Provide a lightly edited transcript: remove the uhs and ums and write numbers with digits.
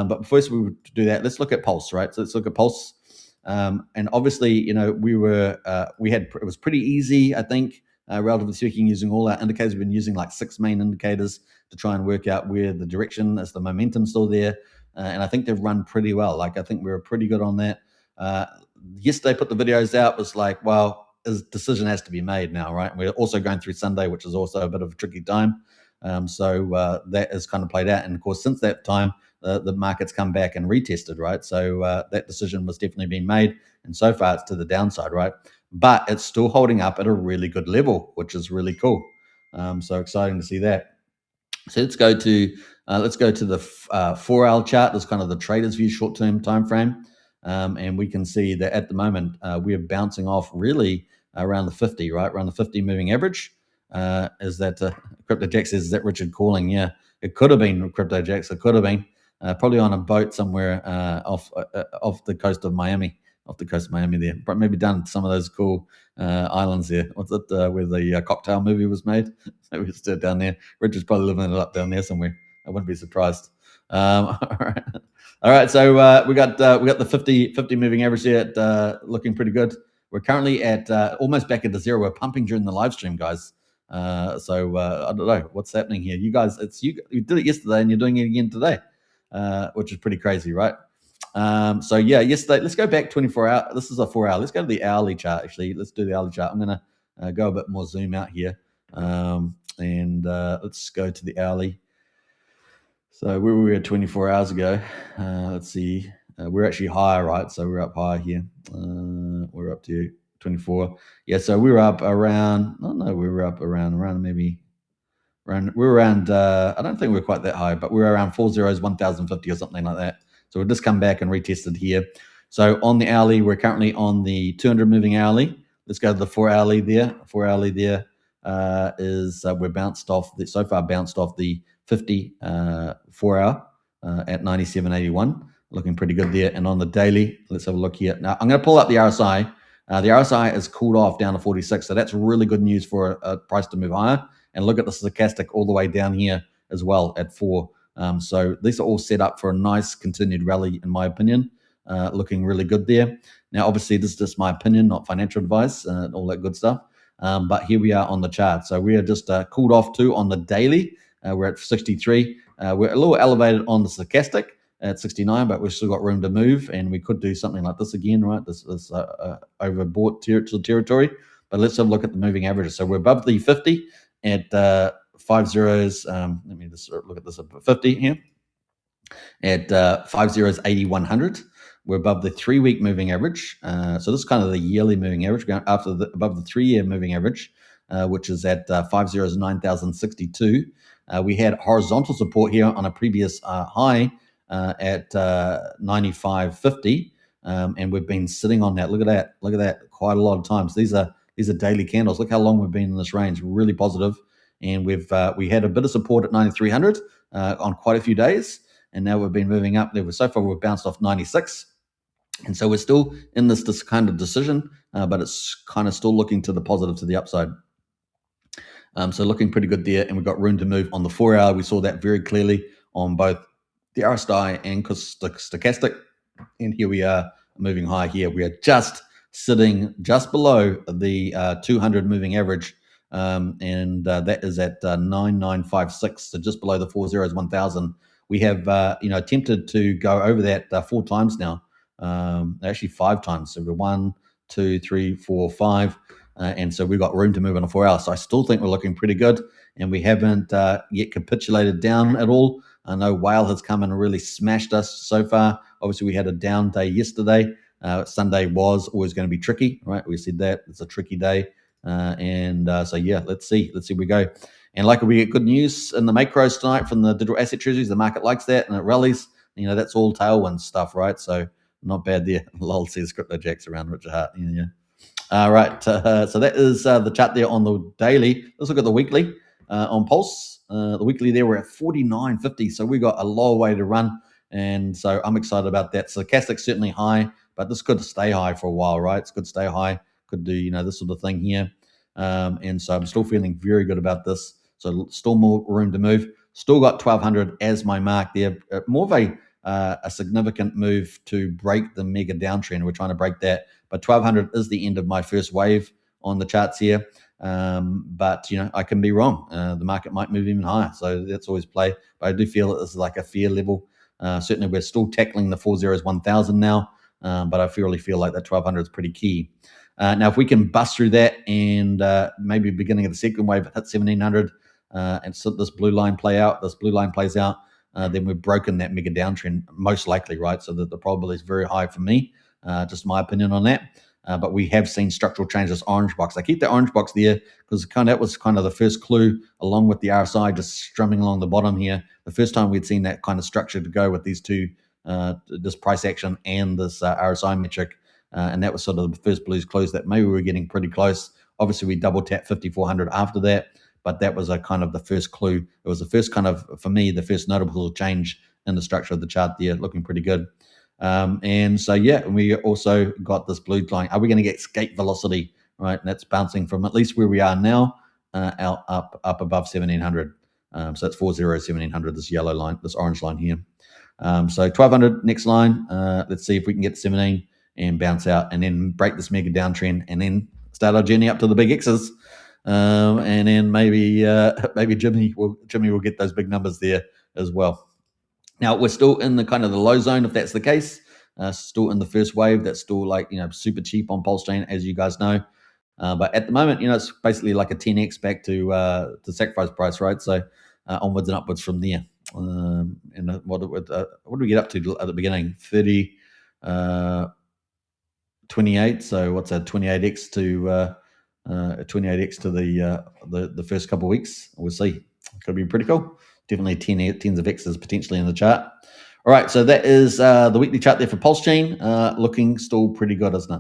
But first we would do that. Let's look at Pulse, right? So let's look at Pulse. And obviously, it was pretty easy, I think, relatively speaking, using all our indicators. We've been using like 6 main indicators to try and work out where the direction is, the momentum still there. And I think they've run pretty well. Like, I think we were pretty good on that. Yesterday, put the videos out, was like, well, a decision has to be made now, right? We're also going through Sunday, which is also a bit of a tricky time. So that has kind of played out. And of course, since that time, the market's come back and retested, right? So that decision was definitely being made. And so far, it's to the downside, right? But it's still holding up at a really good level, which is really cool. So exciting to see that. So let's go to the 4-hour chart. That's kind of the trader's view, short-term time frame. And we can see that at the moment we are bouncing off really around the 50, right? Around the 50 moving average. Is that Crypto Jack says, is that Richard calling? Yeah, it could have been Crypto Jacks. It could have been probably on a boat somewhere off the coast of Miami. Off the coast of Miami there, but maybe done some of those cool islands there. What's it where the cocktail movie was made? Maybe it's still down there. Richard's probably living it up down there somewhere. I wouldn't be surprised. All right. So we got the 50 moving average there, looking pretty good. We're currently at almost back into zero. We're pumping during the live stream, guys. So I don't know what's happening here. You guys, you did it yesterday and you're doing it again today, which is pretty crazy, right? So yeah, yesterday, let's go back 24 hours. This is a 4-hour. Let's go to the hourly chart. Actually, let's do the hourly chart. I'm going to go a bit more zoom out here. And let's go to the hourly. So where were we at 24 hours ago? Let's see. We're actually higher, right? So we're up higher here. We're up to 24. Yeah, so we were up around, we were up around maybe, we were around, I don't think we were quite that high, but we were around 1050 or something like that. So we've just come back and retested here. So on the hourly, we're currently on the 200 moving hourly. Let's go to the 4-hourly there. 4-hourly there we're bounced off, so far bounced off the 50 4-hour at 97.81. Looking pretty good there. And on the daily, let's have a look here. Now, I'm going to pull up the RSI. The RSI has cooled off down to 46. So that's really good news for a price to move higher. And look at the stochastic all the way down here as well at 4. So these are all set up for a nice continued rally, in my opinion. Looking really good there. Now, obviously, this is just my opinion, not financial advice, all that good stuff. But here we are on the chart. So we are just cooled off too on the daily. We're at 63. We're a little elevated on the stochastic at 69, but we've still got room to move, and we could do something like this again, right? This is overbought territory. But let's have a look at the moving averages. So we're above the 50 at 5 zeros. Let me just look at this at 50 here. At 5 zeros, 8100. We're above the 3-week moving average. So this is kind of the yearly moving average, going above the 3-year moving average, which is at 5 zeros, 9062. We had horizontal support here on a previous high at 95.50, and we've been sitting on that. Look at that. Look at that. Quite a lot of times. These are daily candles. Look how long we've been in this range. Really positive. And we had a bit of support at 9300 on quite a few days, and now we've been moving up there. So far, we've bounced off 96. And so we're still in this kind of decision, but it's kind of still looking to the positive, to the upside. So looking pretty good there, and we've got room to move on the 4-hour. We saw that very clearly on both the RSI and stochastic. And here we are moving high here. We are just sitting just below the 200 moving average, and that is at 9956, so just below the 4 zeros 1000. We have attempted to go over that 4 times now. Actually 5 times. So we're 1, 2, 3, 4, 5. And so we've got room to move on a 4-hour. So I still think we're looking pretty good, and we haven't yet capitulated down at all. I know Whale has come and really smashed us so far. Obviously, we had a down day yesterday. Sunday was always going to be tricky, right? We said that it's a tricky day. So yeah, let's see where we go. And like we get good news in the macros tonight from the digital asset treasuries. The market likes that, and it rallies. That's all tailwind stuff, right? So not bad there. Lol says Crypto Jacks around Richard Hart. Yeah. All right. So that is the chart there on the daily. Let's look at the weekly on Pulse. The weekly there, we're at 49.50. So we got a long way to run. And so I'm excited about that. So stochastic's certainly high, but this could stay high for a while, right? It's good to stay high. Could do, this sort of thing here. And so I'm still feeling very good about this. So still more room to move. Still got 1200 as my mark there. More of a significant move to break the mega downtrend. We're trying to break that, but 1200 is the end of my first wave on the charts here. But I can be wrong. The market might move even higher, so that's always play. But I do feel that this is like a fair level. Certainly, we're still tackling the 40s 1000 now, but I really feel like that 1200 is pretty key. Now, if we can bust through that and maybe beginning of the second wave hit 1700 and so this blue line plays out, then we've broken that mega downtrend, most likely, right? So that the probability is very high for me, just my opinion on that. But we have seen structural changes. Orange box. I keep the orange box there because that was kind of the first clue, along with the RSI just strumming along the bottom here. The first time we'd seen that kind of structure to go with these two, this price action and this RSI metric. And that was sort of the first blues clues that maybe we were getting pretty close. Obviously, we double tapped 5400 after that, but that was a kind of the first clue. It was the first kind of, for me, the first notable change in the structure of the chart there, looking pretty good. And so, yeah, we also got this blue line. Are we going to get escape velocity, right? And that's bouncing from at least where we are now out up above 1700. So that's 1700, this yellow line, this orange line here. So 1200, next line. Let's see if we can get to 17 and bounce out and then break this mega downtrend and then start our journey up to the big X's. And then maybe Jimmy will get those big numbers there as well. Now we're still in the kind of the low zone, if that's the case. Still in the first wave. That's still like super cheap on Pulse Chain, as you guys know. But at the moment, it's basically like a 10x back to sacrifice price, right? So onwards and upwards from there. And what do we get up to at the beginning? 30, 28. So what's that? 28x to 28x to the first couple of weeks. We'll see. Could be pretty cool. Definitely tens of X's potentially in the chart. All right, so that is the weekly chart there for Pulse Chain. Looking still pretty good, isn't it?